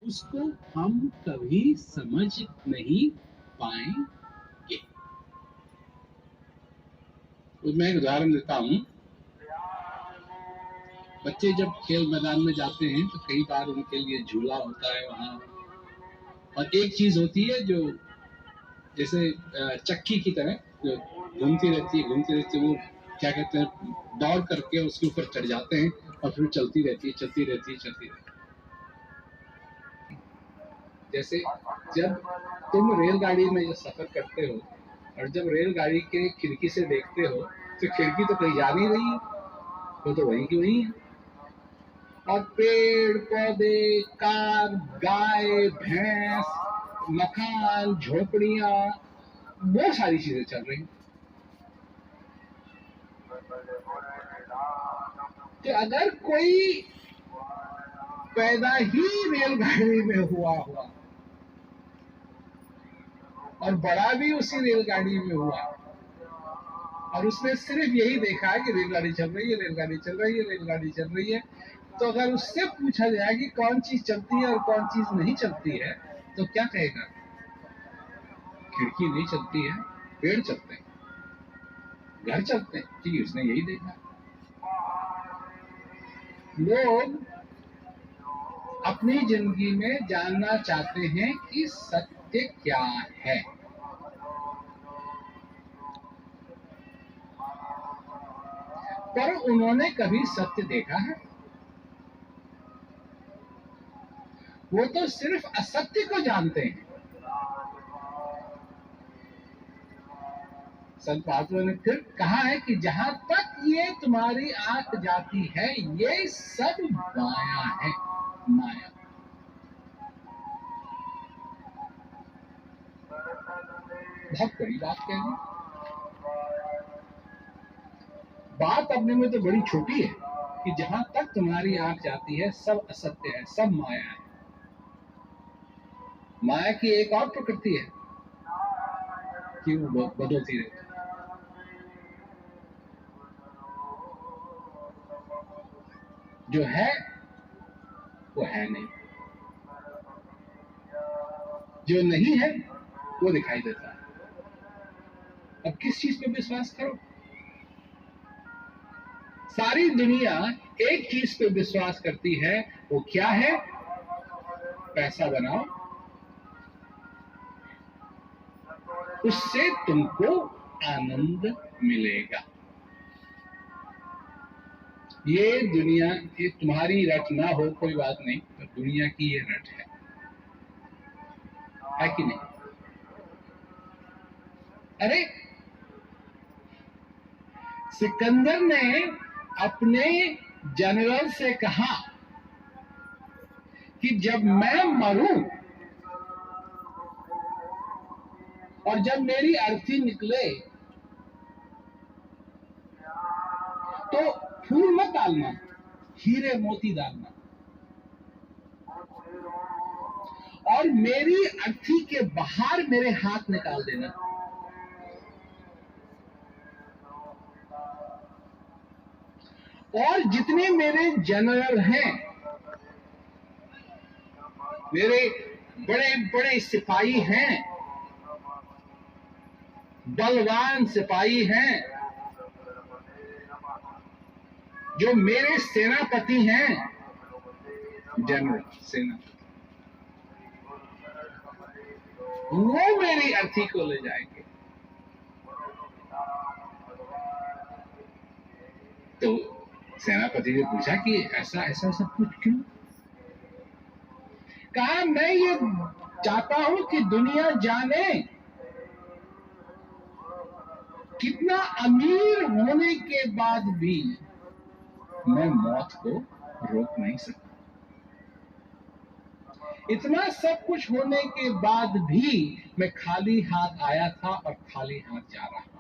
उसको हम कभी समझ नहीं पाएंगे। तो मैं एक उदाहरण देता हूँ। बच्चे जब खेल मैदान में जाते हैं तो कई बार उनके लिए झूला होता है वहाँ, और एक चीज होती है जो जैसे चक्की की तरह जो घूमती रहती है, वो क्या कहते हैं, दौड़ करके उसके ऊपर चढ़ जाते हैं और फिर चलती रहती है। जैसे जब तुम रेलगाड़ी में जो सफर करते हो और जब रेलगाड़ी के खिड़की से देखते हो तो खिड़की तो कहीं जा नहीं रही है, वो तो वहीं की वहीं है। और पेड़ पौधे, कार, गाय, भैंस, मकान, झोपड़ियां, बहुत सारी चीजें चल रही हैं। तो अगर कोई पैदा ही रेलगाड़ी में हुआ और बड़ा भी उसी रेलगाड़ी में हुआ और उसने सिर्फ यही देखा है कि रेलगाड़ी चल रही है, रेलगाड़ी चल रही है, तो अगर उससे पूछा जाए कि कौन चीज चलती है और कौन चीज नहीं चलती है तो क्या कहेगा? खिड़की नहीं चलती है, पेड़ चलते हैं, घर चलते हैं, क्योंकि उसने यही देखा। लोग अपनी जिंदगी में जानना चाहते हैं कि सत्य क्या है, पर उन्होंने कभी सत्य देखा है? वो तो सिर्फ असत्य को जानते हैं। संत महात्मा ने फिर कहा है कि जहां तक ये तुम्हारी आंख जाती है ये सब माया है, माया। बहुत बड़ी बात कह दी। बात अपने में तो बड़ी छोटी है कि जहां तक तुम्हारी आंख जाती है सब असत्य है, सब माया है। माया की एक और प्रकृति है कि वो बदलती रहती है। जो है वो है नहीं, जो नहीं है वो दिखाई देता है। अब किस चीज पे विश्वास करो? सारी दुनिया एक चीज पे विश्वास करती है, वो क्या है? पैसा बनाओ, उससे तुमको आनंद मिलेगा। ये दुनिया, ये तुम्हारी रट ना हो कोई बात नहीं, पर दुनिया की ये रट है कि नहीं? अरे सिकंदर ने अपने जनरल से कहा कि जब मैं मरूं और जब मेरी अर्थी निकले तो फूल मत डालना, हीरे मोती डालना, और मेरी अर्थी के बाहर मेरे हाथ निकाल देना। और जितने मेरे जनरल हैं, मेरे बड़े बड़े सिपाही हैं, बलवान सिपाही हैं, जो मेरे सेनापति हैं, जनरल सेनापति, वो मेरी अर्थी को ले जाएंगे। तो सेनापति ने पूछा कि ऐसा ऐसा सब कुछ क्यों? कहा मैं ये चाहता हूं कि दुनिया जाने कितना अमीर होने के बाद भी मैं मौत को रोक नहीं सकता। इतना सब कुछ होने के बाद भी मैं खाली हाथ आया था और खाली हाथ जा रहा हूं।